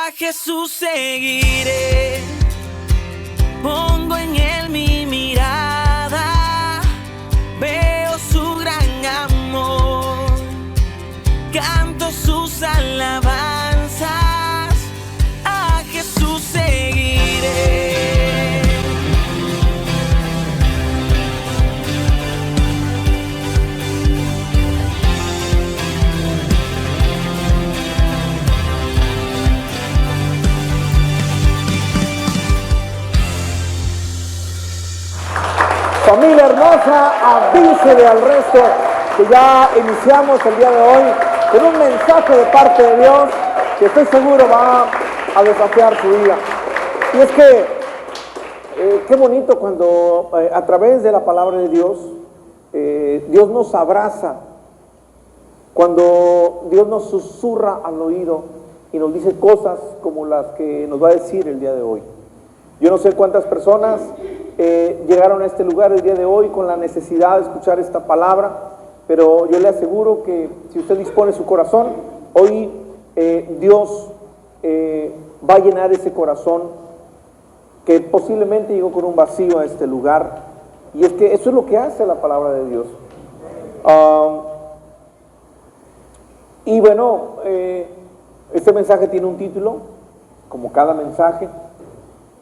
A Jesús seguiré, pongo en él mi mirada, veo su gran amor, canto sus alabanzas, a Jesús seguiré. Familia hermosa, avísele al resto que ya iniciamos el día de hoy con un mensaje de parte de Dios que estoy seguro va a desafiar su vida. Y es que qué bonito cuando a través de la palabra de Dios, Dios nos abraza, cuando Dios nos susurra al oído y nos dice cosas como las que nos va a decir el día de hoy. Yo no sé cuántas personas llegaron a este lugar el día de hoy con la necesidad de escuchar esta palabra, pero yo le aseguro que si usted dispone su corazón, hoy Dios va a llenar ese corazón que posiblemente llegó con un vacío a este lugar, y es que eso es lo que hace la palabra de Dios. Y bueno, este mensaje tiene un título, como cada mensaje,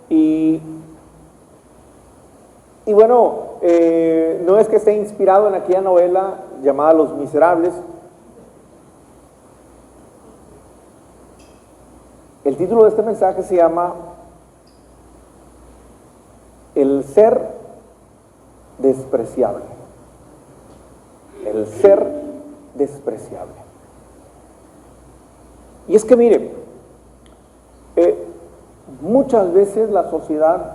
y bueno, no es que esté inspirado en aquella novela llamada Los Miserables. El título de este mensaje se llama El ser despreciable. El ser despreciable. Y es que mire, muchas veces la sociedad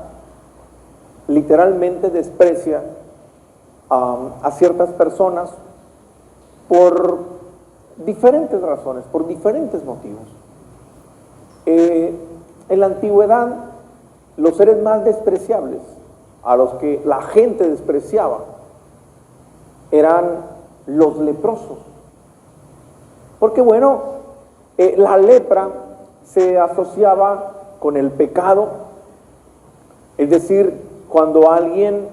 literalmente desprecia a ciertas personas por diferentes razones, por diferentes motivos. En la antigüedad, los seres más despreciables, a los que la gente despreciaba, eran los leprosos. Porque bueno, la lepra se asociaba con el pecado, es decir, cuando alguien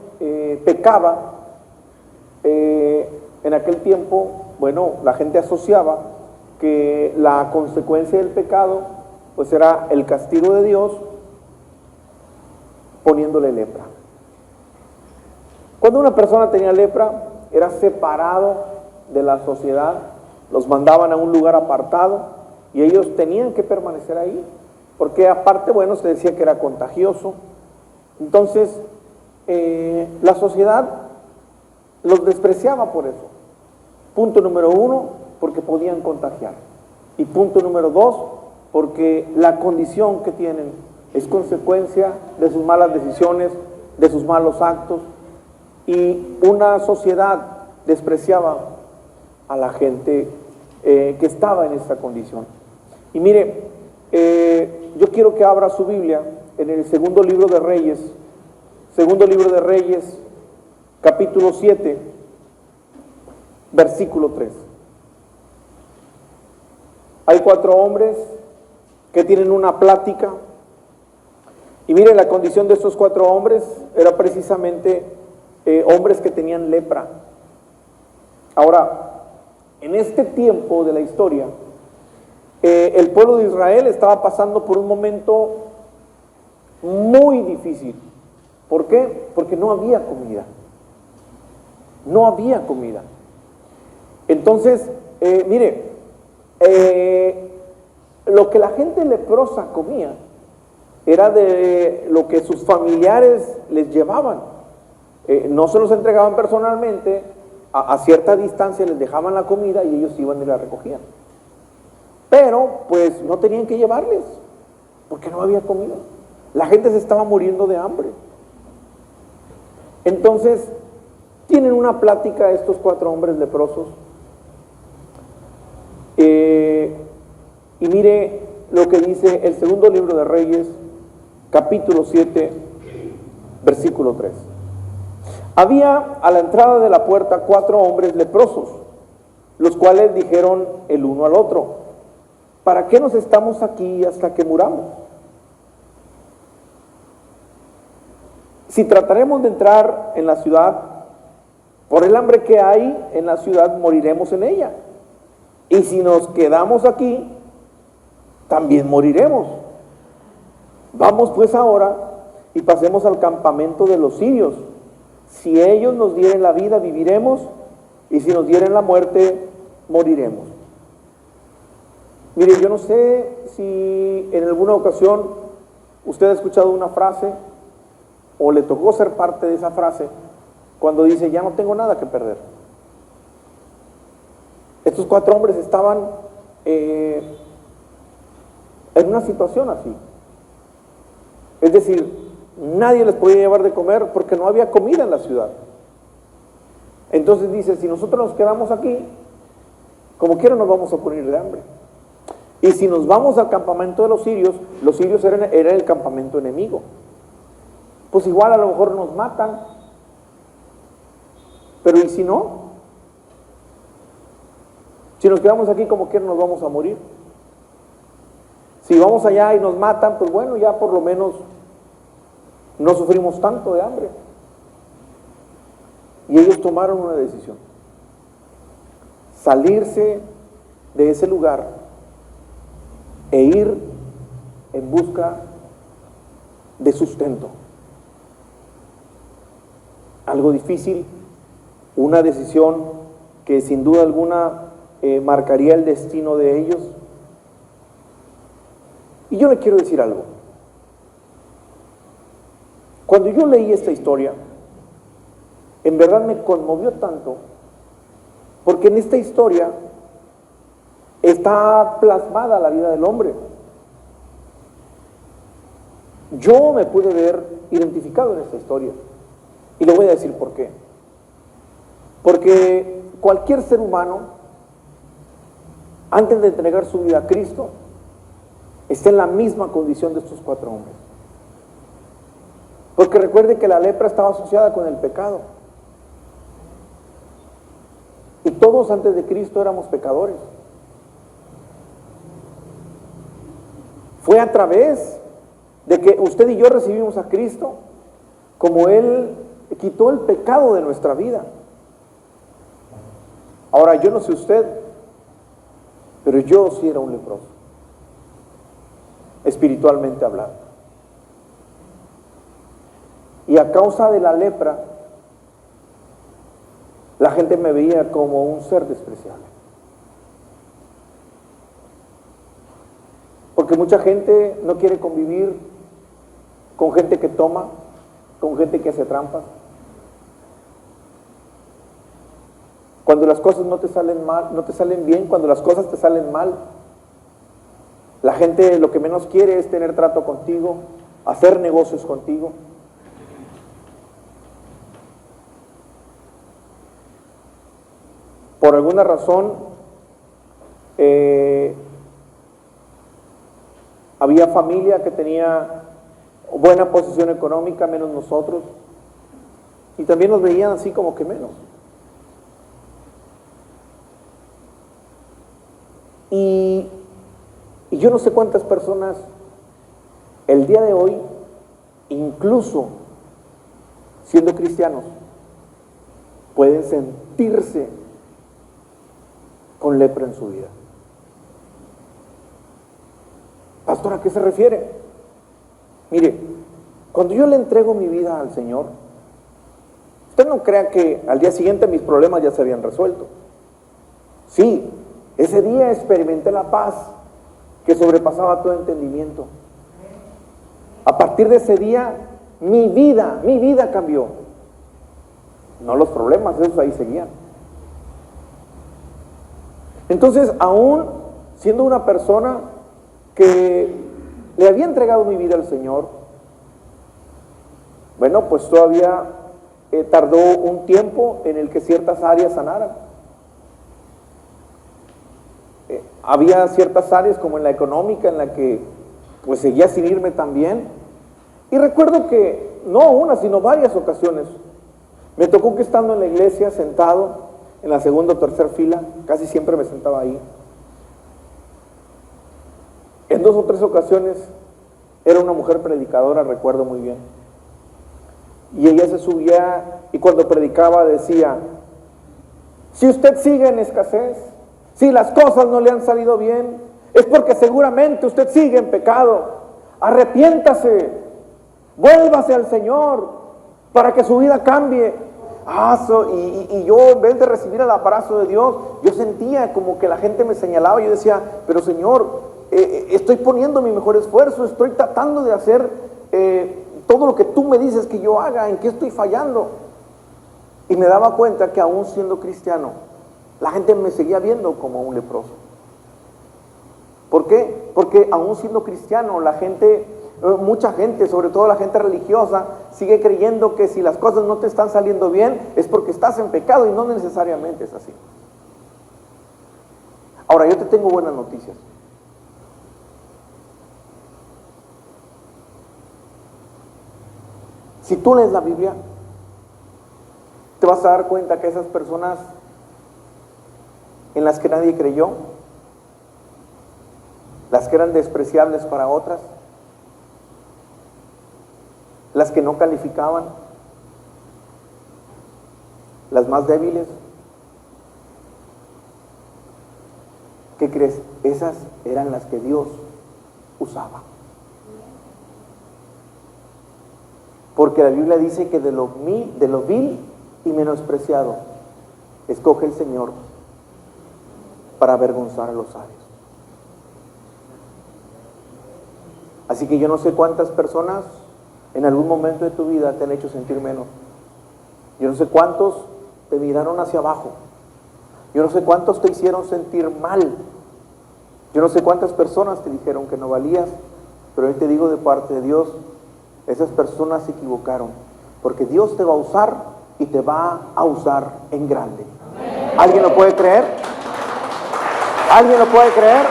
pecaba, en aquel tiempo, bueno, la gente asociaba que la consecuencia del pecado, pues era el castigo de Dios poniéndole lepra. Cuando una persona tenía lepra, era separado de la sociedad, los mandaban a un lugar apartado y ellos tenían que permanecer ahí, porque aparte, bueno, se decía que era contagioso. Entonces, la sociedad los despreciaba por eso. Punto número uno, porque podían contagiar. Y punto número dos, porque la condición que tienen es consecuencia de sus malas decisiones, de sus malos actos. Y una sociedad despreciaba a la gente que estaba en esta condición. Y mire, yo quiero que abra su Biblia en el segundo libro de Reyes, capítulo 7, versículo 3. Hay 4 hombres que tienen una plática, y mire, la condición de estos 4 hombres era precisamente hombres que tenían lepra. Ahora, en este tiempo de la historia, el pueblo de Israel estaba pasando por un momento muy difícil. ¿Por qué? Porque no había comida. No había comida. Entonces, mire, lo que la gente leprosa comía era de lo que sus familiares les llevaban. No se los entregaban personalmente, a cierta distancia les dejaban la comida y ellos iban y la recogían. Pero, pues, no tenían que llevarles, porque no había comida. La gente se estaba muriendo de hambre. Entonces, tienen una plática estos 4 hombres leprosos. Y mire lo que dice el segundo libro de Reyes, capítulo 7, versículo 3. Había a la entrada de la puerta 4 hombres leprosos, los cuales dijeron el uno al otro: ¿para qué nos estamos aquí hasta que muramos? Si trataremos de entrar en la ciudad, por el hambre que hay en la ciudad, moriremos en ella. Y si nos quedamos aquí, también moriremos. Vamos pues ahora y pasemos al campamento de los sirios. Si ellos nos dieren la vida, viviremos, y si nos dieren la muerte, moriremos. Mire, yo no sé si en alguna ocasión usted ha escuchado una frase, o le tocó ser parte de esa frase, cuando dice, ya no tengo nada que perder. Estos 4 hombres estaban en una situación así. Es decir, nadie les podía llevar de comer porque no había comida en la ciudad. Entonces dice, si nosotros nos quedamos aquí, como quiera nos vamos a morir de hambre. Y si nos vamos al campamento de los sirios eran el campamento enemigo. Pues igual a lo mejor nos matan. Pero ¿y si no? Si nos quedamos aquí, como quiera nos vamos a morir. Si vamos allá y nos matan, pues bueno, ya por lo menos no sufrimos tanto de hambre. Y ellos tomaron una decisión: salirse de ese lugar e ir en busca de sustento. Algo difícil, una decisión que sin duda alguna marcaría el destino de ellos. Y yo le quiero decir algo. Cuando yo leí esta historia, en verdad me conmovió tanto, porque en esta historia está plasmada la vida del hombre. Yo me pude ver identificado en esta historia, y le voy a decir por qué. Porque cualquier ser humano, antes de entregar su vida a Cristo, está en la misma condición de estos 4 hombres. Porque recuerde que la lepra estaba asociada con el pecado. Y todos antes de Cristo éramos pecadores. Fue a través de que usted y yo recibimos a Cristo, como Él quitó el pecado de nuestra vida. Ahora, yo no sé usted, pero yo sí era un leproso, espiritualmente hablando. Y a causa de la lepra, la gente me veía como un ser despreciable. Porque mucha gente no quiere convivir con gente que toma, con gente que hace trampas. Cuando las cosas no te salen mal, no te salen bien, cuando las cosas te salen mal, la gente lo que menos quiere es tener trato contigo, hacer negocios contigo. Por alguna razón, había familia que tenía buena posición económica, menos nosotros, y también nos veían así como que menos. Y yo no sé cuántas personas el día de hoy, incluso siendo cristianos, pueden sentirse con lepra en su vida. Pastor, ¿a qué se refiere? Mire, cuando yo le entrego mi vida al Señor, usted no crea que al día siguiente mis problemas ya se habían resuelto. Sí, ese día experimenté la paz que sobrepasaba todo entendimiento. A partir de ese día, mi vida cambió. No los problemas, esos ahí seguían. Entonces, aún siendo una persona que le había entregado mi vida al Señor, bueno, pues todavía tardó un tiempo en el que ciertas áreas sanaran. Había ciertas áreas como en la económica en la que pues seguía sin irme tan bien. Y recuerdo que no una, sino varias ocasiones me tocó que estando en la iglesia sentado en la segunda o tercera fila, casi siempre me sentaba ahí, En 2 o 3 ocasiones era una mujer predicadora, recuerdo muy bien. Y ella se subía y cuando predicaba decía: si usted sigue en escasez, si las cosas no le han salido bien, es porque seguramente usted sigue en pecado. Arrepiéntase, vuélvase al Señor para que su vida cambie. Y yo, en vez de recibir el abrazo de Dios, yo sentía como que la gente me señalaba y yo decía: pero Señor, estoy poniendo mi mejor esfuerzo, estoy tratando de hacer todo lo que tú me dices que yo haga. ¿En qué estoy fallando? Y me daba cuenta que aún siendo cristiano, la gente me seguía viendo como un leproso. ¿Por qué? Porque aún siendo cristiano, la gente, mucha gente, sobre todo la gente religiosa, sigue creyendo que si las cosas no te están saliendo bien es porque estás en pecado, y no necesariamente es así. Ahora, yo te tengo buenas noticias. Si tú lees la Biblia, te vas a dar cuenta que esas personas en las que nadie creyó, las que eran despreciables para otras, las que no calificaban, las más débiles, ¿qué crees? Esas eran las que Dios usaba. Porque la Biblia dice que de lo vil y menospreciado escoge el Señor para avergonzar a los sabios. Así que yo no sé cuántas personas en algún momento de tu vida te han hecho sentir menos. Yo no sé cuántos te miraron hacia abajo. Yo no sé cuántos te hicieron sentir mal. Yo no sé cuántas personas te dijeron que no valías. Pero hoy te digo de parte de Dios, esas personas se equivocaron, porque Dios te va a usar y te va a usar en grande. ¿Alguien lo puede creer? ¿Alguien lo puede creer?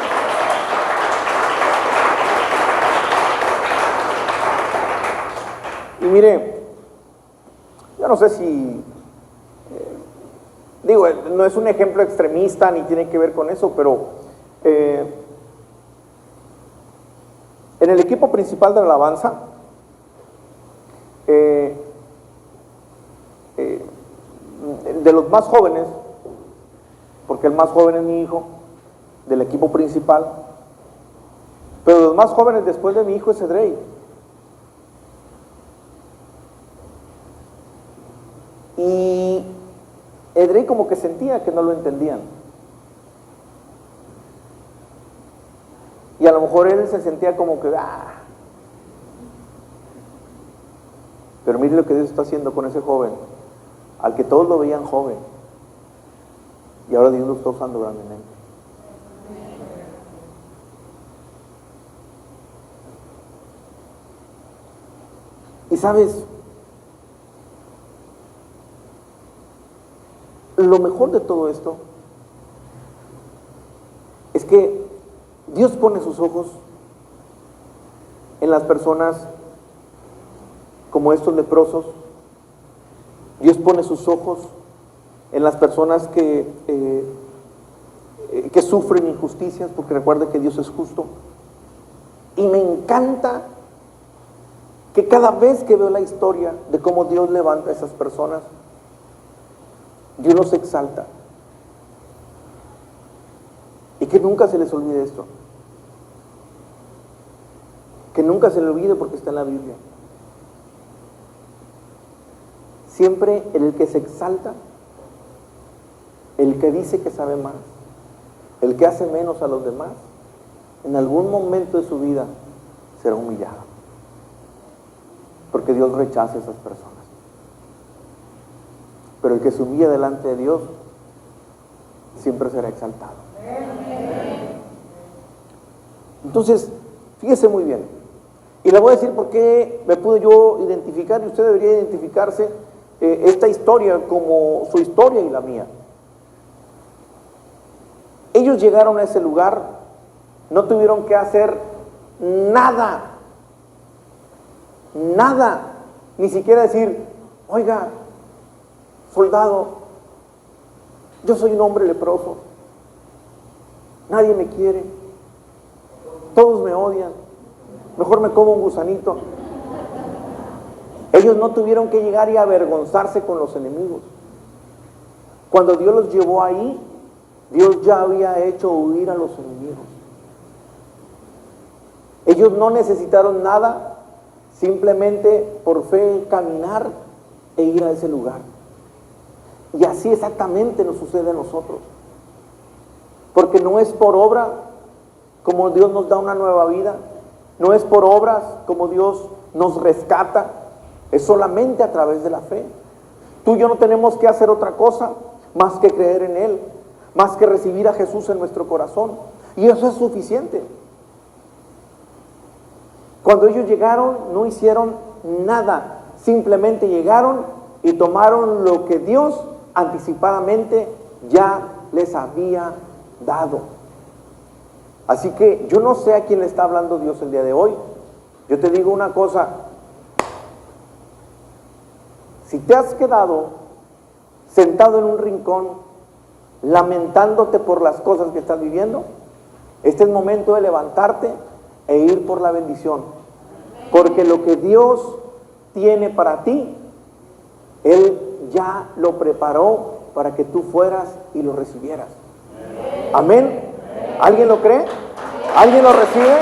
Y mire, yo no sé si, no es un ejemplo extremista ni tiene que ver con eso, pero en el equipo principal de la alabanza, de los más jóvenes, porque el más joven es mi hijo, del equipo principal, pero los más jóvenes después de mi hijo es Edrey. Y Edrey como que sentía que no lo entendían. Y a lo mejor él se sentía como que, Pero mire lo que Dios está haciendo con ese joven, al que todos lo veían joven, y ahora Dios lo está usando grandemente. Y sabes, lo mejor de todo esto es que Dios pone sus ojos en las personas como estos leprosos. Dios pone sus ojos en las personas que sufren injusticias, porque recuerda que Dios es justo. Y me encanta que cada vez que veo la historia de cómo Dios levanta a esas personas, Dios los exalta. Y que nunca se les olvide esto. Que nunca se le olvide, porque está en la Biblia. Siempre el que se exalta, el que dice que sabe más, el que hace menos a los demás, en algún momento de su vida será humillado. Porque Dios rechaza a esas personas. Pero el que se humilla delante de Dios siempre será exaltado. Entonces, fíjese muy bien. Y le voy a decir por qué me pude yo identificar, y usted debería identificarse esta historia como su historia y la mía. Ellos llegaron a ese lugar, no tuvieron que hacer nada, ni siquiera decir: oiga, soldado, yo soy un hombre leproso, nadie me quiere, todos me odian, mejor me como un gusanito. Ellos no tuvieron que llegar y avergonzarse con los enemigos. Cuando Dios los llevó ahí, Dios ya había hecho huir a los enemigos. Ellos no necesitaron nada, simplemente por fe caminar e ir a ese lugar. Y así exactamente nos sucede a nosotros. Porque no es por obra como Dios nos da una nueva vida, no es por obras como Dios nos rescata, es solamente a través de la fe. Tú y yo no tenemos que hacer otra cosa más que creer en Él, más que recibir a Jesús en nuestro corazón. Y eso es suficiente. Cuando ellos llegaron, no hicieron nada, simplemente llegaron y tomaron lo que Dios anticipadamente ya les había dado. Así que yo no sé a quién le está hablando Dios el día de hoy. Yo te digo una cosa: si te has quedado sentado en un rincón lamentándote por las cosas que estás viviendo, este es el momento de levantarte e ir por la bendición, porque lo que Dios tiene para ti, Él ya lo preparó para que tú fueras y lo recibieras. Amén. ¿Alguien lo cree? ¿Alguien lo recibe?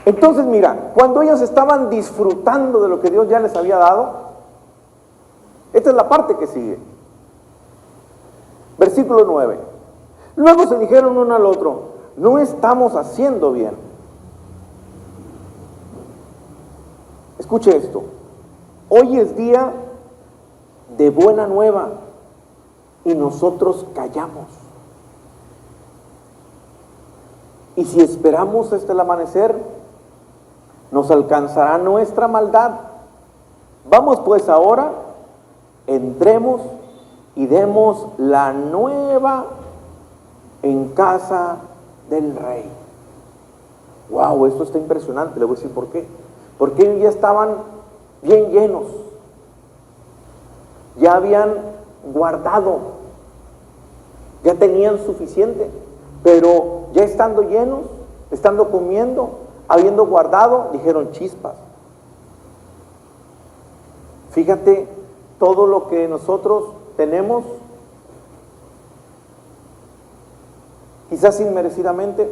Entonces mira, cuando ellos estaban disfrutando de lo que Dios ya les había dado, esta es la parte que sigue. Versículo 9. Luego se dijeron uno al otro: no estamos haciendo bien. Escuche esto: hoy es día de buena nueva y nosotros callamos. Y si esperamos hasta el amanecer, nos alcanzará nuestra maldad. Vamos pues ahora, entremos y demos la nueva en casa del rey. Wow, esto está impresionante. Le voy a decir por qué. Porque ellos ya estaban bien llenos, ya habían guardado, ya tenían suficiente, pero ya estando llenos, estando comiendo, habiendo guardado, dijeron: chispas. Fíjate todo lo que nosotros tenemos, quizás inmerecidamente,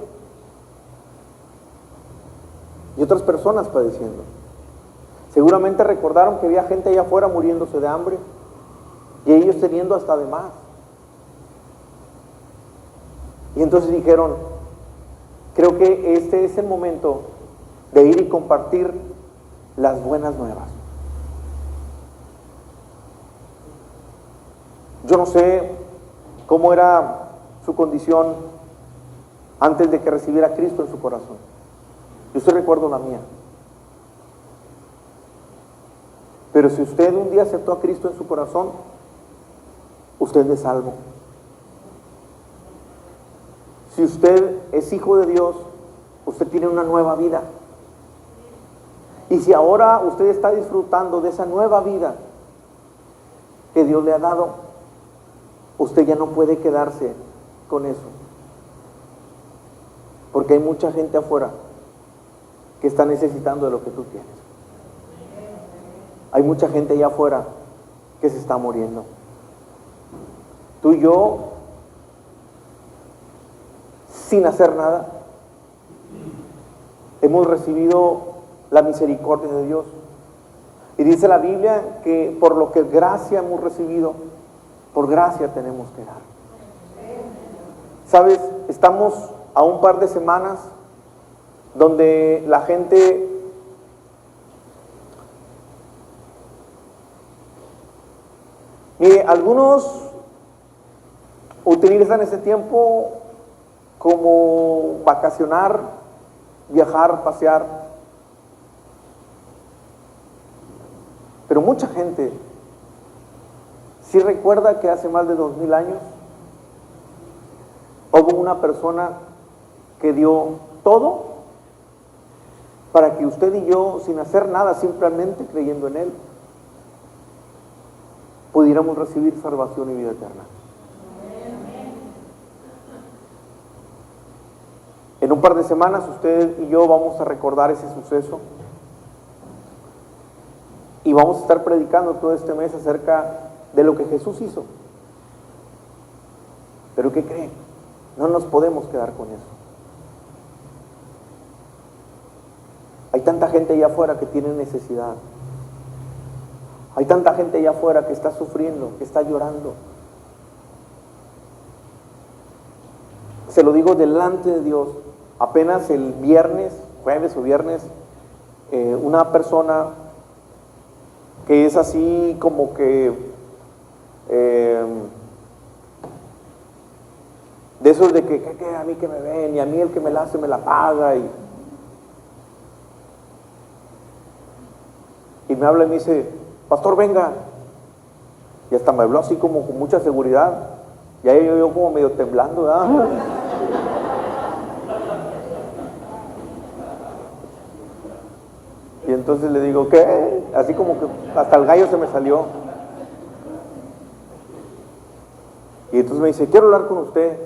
y otras personas padeciendo. Seguramente recordaron que había gente allá afuera muriéndose de hambre y ellos teniendo hasta de más. Y entonces dijeron: creo que este es el momento de ir y compartir las buenas nuevas. Yo no sé cómo era su condición antes de que recibiera a Cristo en su corazón. Yo sí recuerdo la mía. Pero si usted un día aceptó a Cristo en su corazón, usted es salvo. Si usted es hijo de Dios, usted tiene una nueva vida. Y si ahora usted está disfrutando de esa nueva vida que Dios le ha dado, usted ya no puede quedarse con eso. Porque hay mucha gente afuera que está necesitando de lo que tú tienes. Hay mucha gente allá afuera que se está muriendo. Tú y yo, sin hacer nada, hemos recibido la misericordia de Dios. Y dice la Biblia que por lo que gracia hemos recibido, por gracia tenemos que dar. ¿Sabes? Estamos a un par de semanas donde la gente mire, algunos utilizan ese tiempo como vacacionar, viajar, pasear. Pero mucha gente sí recuerda que hace más de 2000 años hubo una persona que dio todo para que usted y yo, sin hacer nada, simplemente creyendo en Él, pudiéramos recibir salvación y vida eterna. En un par de semanas usted y yo vamos a recordar ese suceso y vamos a estar predicando todo este mes acerca de lo que Jesús hizo. Pero ¿qué creen? No nos podemos quedar con eso. Hay tanta gente allá afuera que tiene necesidad. Hay tanta gente allá afuera que está sufriendo, que está llorando. Se lo digo delante de Dios. Apenas el viernes, jueves o viernes, una persona que es así como que de esos de que a mí que me ven y a mí el que me la hace me la paga y me habla y me dice, pastor, venga. Y hasta me habló así como con mucha seguridad. Y ahí yo como medio temblando, ¿verdad? Y entonces le digo, ¿qué? Así como que hasta el gallo se me salió. Y entonces me dice, quiero hablar con usted.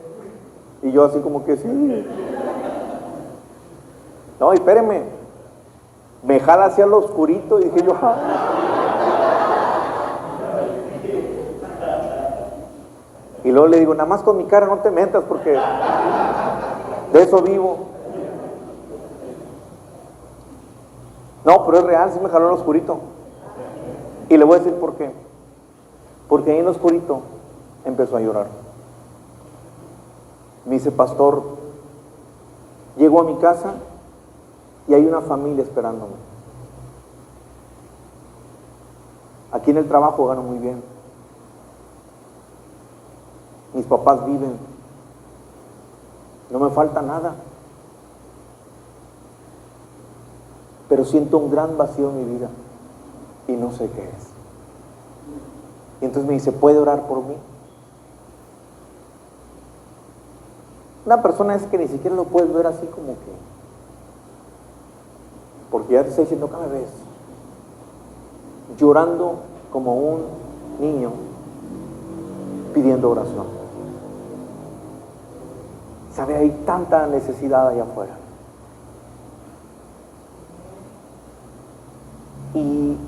Y yo así como que sí. No, y espéreme. Me jala hacia lo oscurito y dije yo, Y luego le digo, nada más con mi cara no te metas porque de eso vivo. No, pero es real, sí me jaló en lo oscurito. Y le voy a decir por qué. Porque ahí en lo oscurito empezó a llorar. Me dice, pastor, llego a mi casa y hay una familia esperándome. Aquí en el trabajo gano muy bien. Mis papás viven. No me falta nada. Pero siento un gran vacío en mi vida y no sé qué es. Y entonces me dice, ¿puede orar por mí? Una persona es que ni siquiera lo puedes ver así como que, porque ya te está diciendo que me ves llorando como un niño pidiendo oración. ¿Sabe? Hay tanta necesidad allá afuera. Y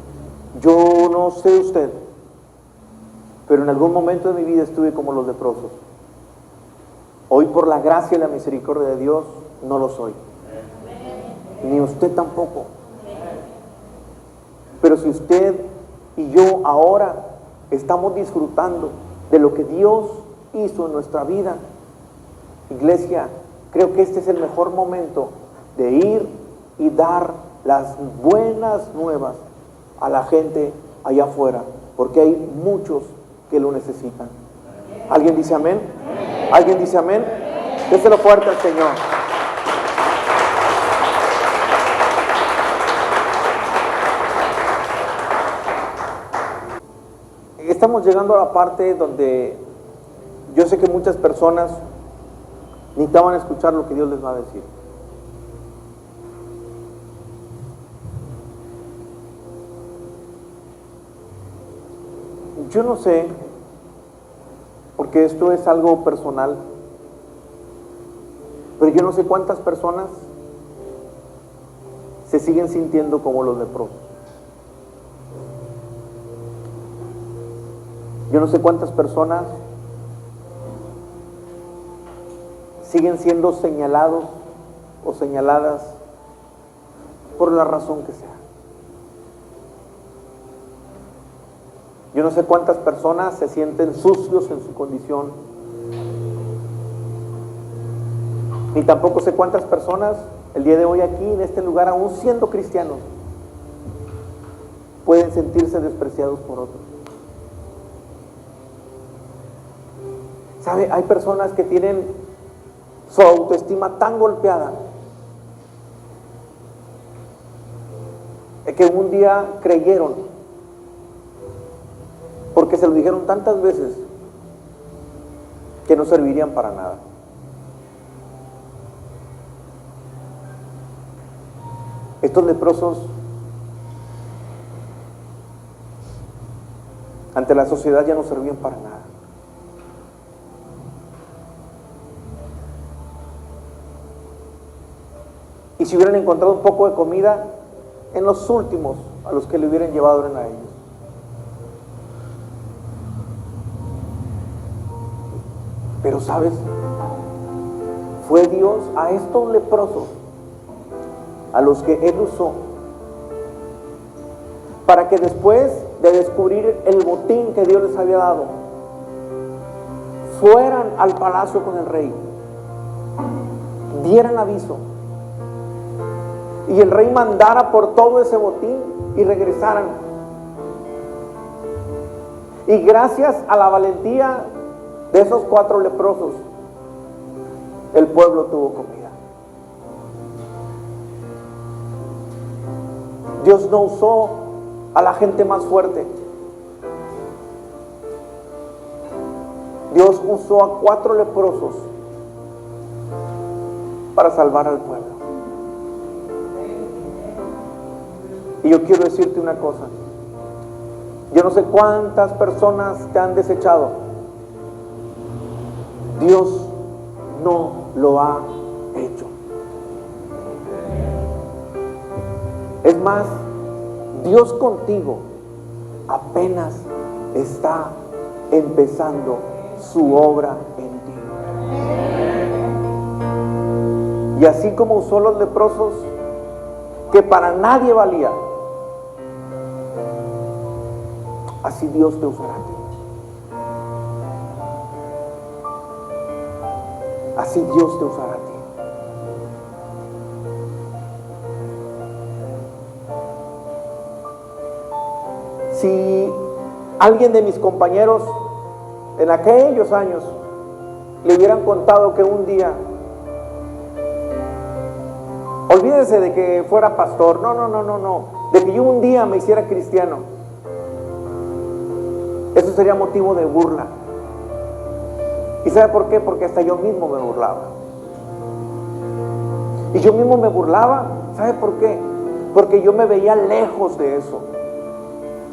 yo no sé usted, pero en algún momento de mi vida estuve como los leprosos. Hoy, por la gracia y la misericordia de Dios, no lo soy. Ni usted tampoco. Pero si usted y yo ahora estamos disfrutando de lo que Dios hizo en nuestra vida, iglesia, creo que este es el mejor momento de ir y dar las buenas nuevas a la gente allá afuera, porque hay muchos que lo necesitan. ¿Alguien dice amén? ¿Alguien dice amén? Déselo fuerte al Señor. Estamos llegando a la parte donde yo sé que muchas personas necesitaban escuchar lo que Dios les va a decir. Yo no sé, porque esto es algo personal, pero yo no sé cuántas personas se siguen sintiendo como los leprosos. Yo no sé cuántas personas siguen siendo señalados o señaladas por la razón que sea. Yo no sé cuántas personas se sienten sucios en su condición. Ni tampoco sé cuántas personas el día de hoy aquí en este lugar, aún siendo cristianos, pueden sentirse despreciados por otros. ¿Sabe? Hay personas que tienen su autoestima tan golpeada que un día creyeron, porque se lo dijeron tantas veces, que no servirían para nada. Estos leprosos ante la sociedad ya no servían para nada. y si hubieran encontrado un poco de comida en los últimos a los que le hubieran llevado eran a ellos. Pero ¿sabes? Fue Dios a estos leprosos a los que Él usó para que después de descubrir el botín que Dios les había dado, fueran al palacio con el rey, dieran aviso y el rey mandara por todo ese botín y regresaran. Y gracias a la valentía de esos 4 leprosos, el pueblo tuvo comida. Dios no usó a la gente más fuerte. Dios usó a 4 leprosos para salvar al pueblo. Y yo quiero decirte una cosa. Yo no sé cuántas personas te han desechado. Dios no lo ha hecho. Es más, Dios contigo apenas está empezando su obra en ti. Y así como usó los leprosos, que para nadie valía, así Dios te usará a ti. Así Dios te usará a ti. Si alguien de mis compañeros en aquellos años le hubieran contado que un día, olvídese de que fuera pastor, no, de que yo un día me hiciera cristiano, eso sería motivo de burla. ¿Y sabe por qué? Porque hasta yo mismo me burlaba. Y yo mismo me burlaba, ¿sabe por qué? Porque yo me veía lejos de eso.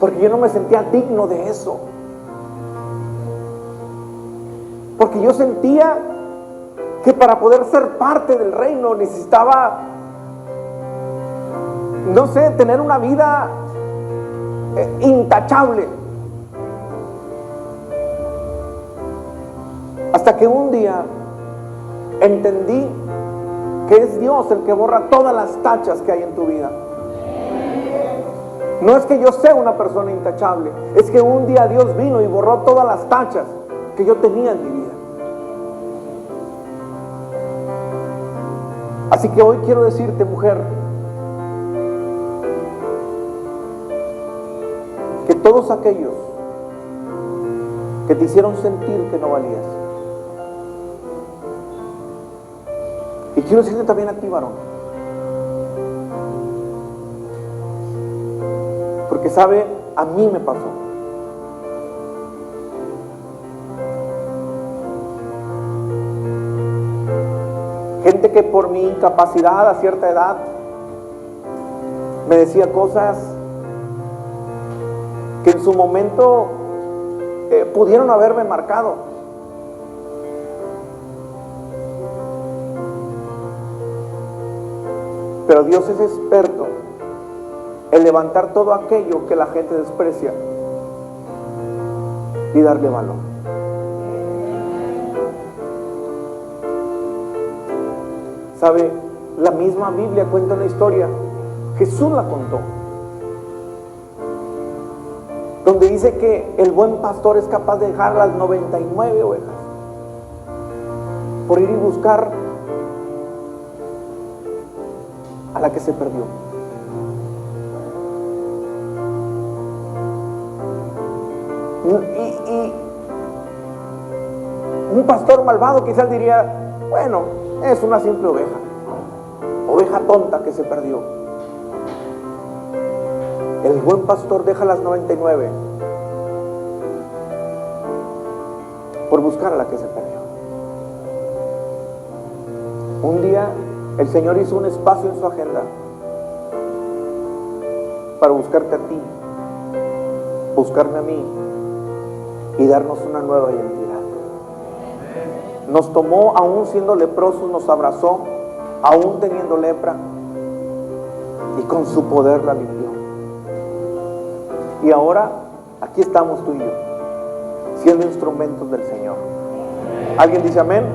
Porque yo no me sentía digno de eso. Porque yo sentía que para poder ser parte del reino necesitaba, no sé, tener una vida intachable. Hasta que un día entendí que es Dios el que borra todas las tachas que hay en tu vida. No es que yo sea una persona intachable, es que un día Dios vino y borró todas las tachas que yo tenía en mi vida. Así que hoy quiero decirte, mujer, que todos aquellos que te hicieron sentir que no valías, y quiero decirte también a ti, varón, porque sabe, a mí me pasó. Gente que por mi incapacidad a cierta edad me decía cosas que en su momento pudieron haberme marcado. Pero Dios es experto en levantar todo aquello que la gente desprecia y darle valor. ¿Sabe? La misma Biblia cuenta una historia, Jesús la contó, donde dice que el buen pastor es capaz de dejar las 99 ovejas por ir y buscar a la que se perdió. Y un pastor malvado quizás diría, bueno, es una simple oveja tonta que se perdió. El buen pastor deja las 99 por buscar a la que se perdió. Un día el Señor hizo un espacio en su agenda para buscarte a ti, buscarme a mí y darnos una nueva identidad. Nos tomó, aún siendo leprosos, nos abrazó aún teniendo lepra, y con su poder la limpió. Y ahora aquí estamos tú y yo, siendo instrumentos del Señor. ¿Alguien dice amén?